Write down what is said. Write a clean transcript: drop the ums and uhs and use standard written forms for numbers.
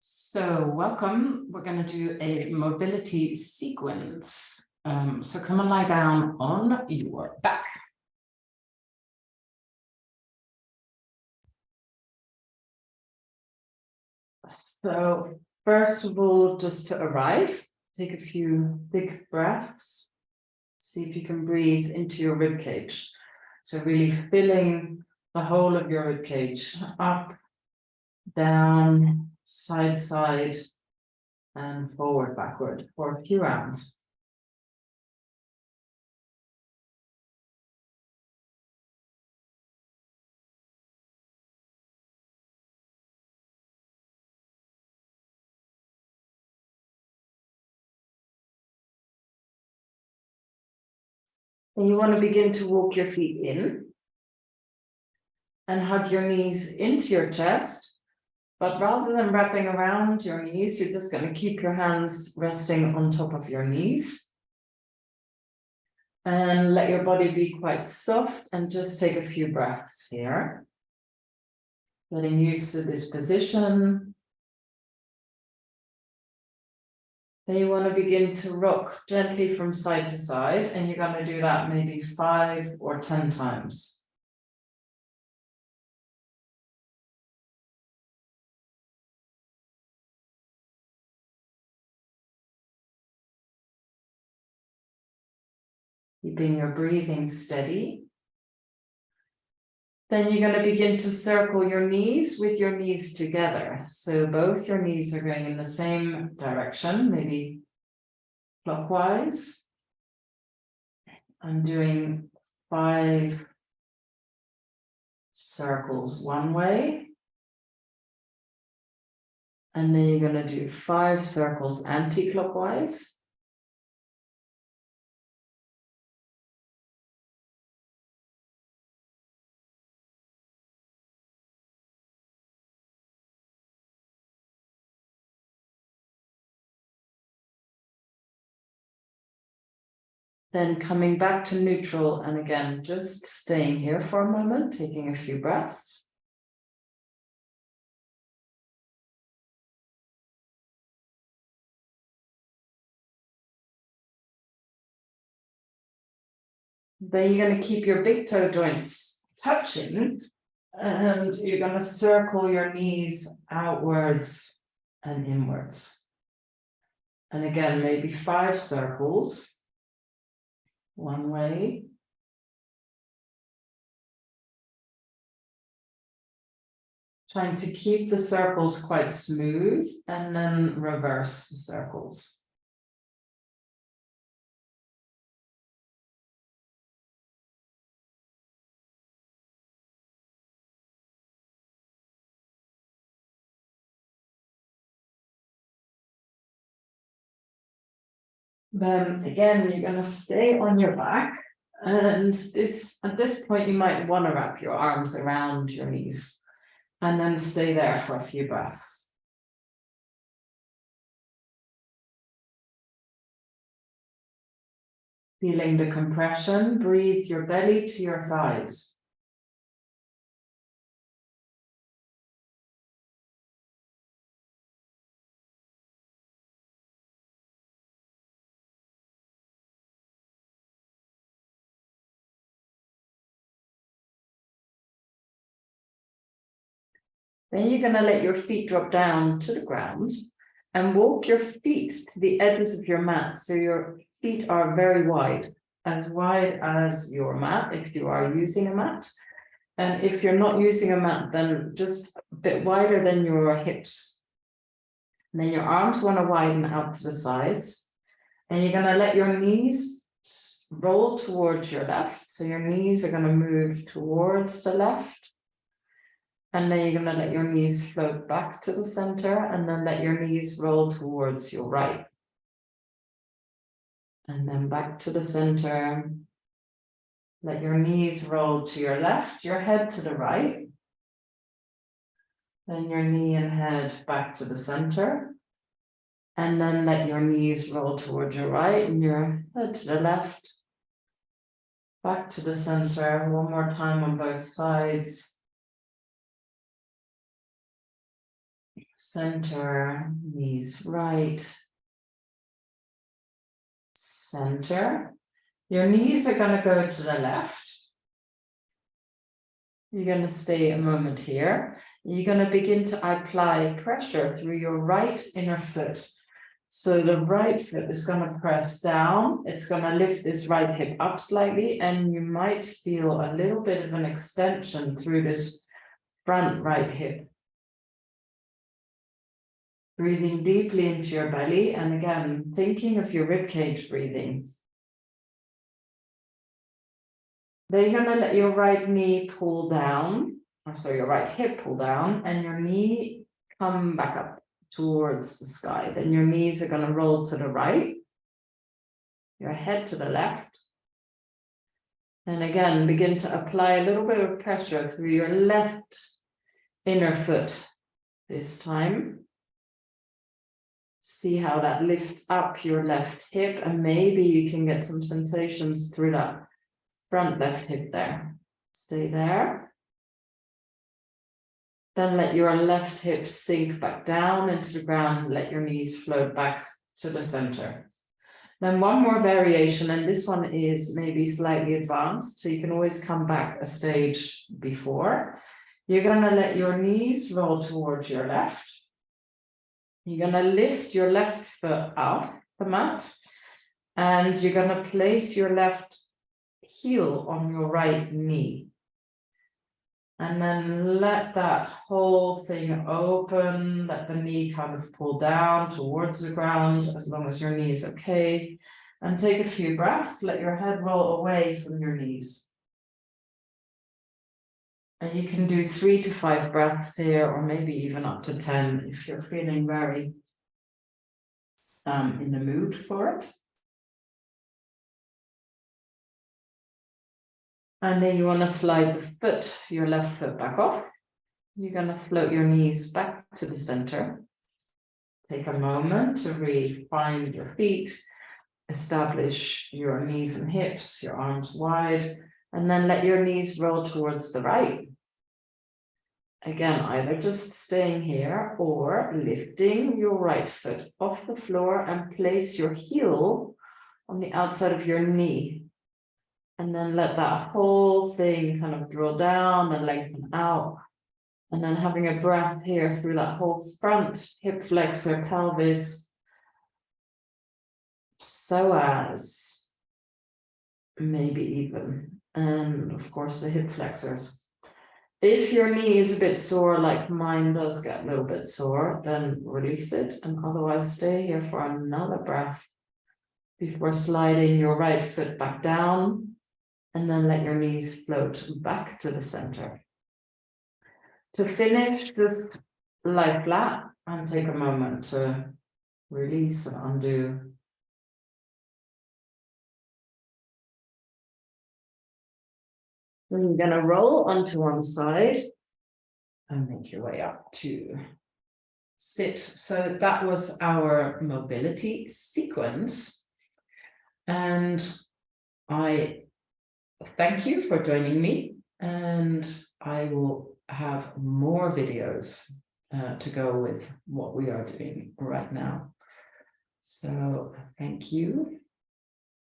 So welcome, we're going to do a mobility sequence. So come and lie down on your back. So first of all, just to arrive, take a few big breaths. See if you can breathe into your rib cage. So really filling the whole of your rib cage, up, down, side, side, and forward, backward for a few rounds. And you want to begin to walk your feet in and hug your knees into your chest. But rather than wrapping around your knees, you're just going to keep your hands resting on top of your knees. And let your body be quite soft and just take a few breaths here. Getting used to this position. Then you want to begin to rock gently from side to side, and you're going to do that maybe 5 or 10 times. Keeping your breathing steady. Then you're going to begin to circle your knees with your knees together. So both your knees are going in the same direction, maybe clockwise. I'm doing 5 circles one way. And then you're going to do 5 circles anti-clockwise. Then coming back to neutral, and again, just staying here for a moment, taking a few breaths. Then you're going to keep your big toe joints touching, and you're going to circle your knees outwards and inwards. And again, maybe 5 circles. One way. Trying to keep the circles quite smooth and then reverse the circles. Then again, you're going to stay on your back. And at this point, you might want to wrap your arms around your knees and then stay there for a few breaths. Feeling the compression, breathe your belly to your thighs. Then you're going to let your feet drop down to the ground and walk your feet to the edges of your mat. So your feet are very wide as your mat, if you are using a mat. And if you're not using a mat, then just a bit wider than your hips. And then your arms want to widen out to the sides. And you're going to let your knees roll towards your left. So your knees are going to move towards the left. And then you're going to let your knees float back to the center, and then let your knees roll towards your right. And then back to the center. Let your knees roll to your left, your head to the right. Then your knee and head back to the center. And then let your knees roll towards your right and your head to the left. Back to the center. One more time on both sides. center, knees right, center. Your knees are going to go to the left. You're going to stay a moment here. You're going to begin to apply pressure through your right inner foot. So the right foot is going to press down. It's going to lift this right hip up slightly, and you might feel a little bit of an extension through this front right hip. Breathing deeply into your belly, and again, thinking of your ribcage breathing. Then you're going to let your right knee pull down, or so your right hip pull down, and your knee come back up towards the sky. Then your knees are going to roll to the right, your head to the left. And again, begin to apply a little bit of pressure through your left inner foot this time. See how that lifts up your left hip, and maybe you can get some sensations through that front left hip there. Stay there. Then let your left hip sink back down into the ground. Let your knees float back to the center. Then one more variation, and this one is maybe slightly advanced, so you can always come back a stage before. You're going to let your knees roll towards your left. You're going to lift your left foot off the mat, and you're going to place your left heel on your right knee. And then let that whole thing open, let the knee kind of pull down towards the ground, as long as your knee is okay. And take a few breaths, let your head roll away from your knees. And you can do 3 to 5 breaths here, or maybe even up to 10 if you're feeling very in the mood for it. And then you want to slide the foot, your left foot back off. You're going to float your knees back to the center. Take a moment to really find your feet, establish your knees and hips, your arms wide, and then let your knees roll towards the right. Again, either just staying here or lifting your right foot off the floor and place your heel on the outside of your knee. And then let that whole thing kind of draw down and lengthen out. And then having a breath here through that whole front hip flexor, pelvis, psoas, maybe even, and of course the hip flexors. If your knee is a bit sore, like mine does get a little bit sore, then release it, and otherwise stay here for another breath before sliding your right foot back down, and then let your knees float back to the center. To finish, just lie flat and take a moment to release and undo. Then you're going to roll onto one side and make your way up to sit. So that was our mobility sequence. And I thank you for joining me, and I will have more videos to go with what we are doing right now. So thank you.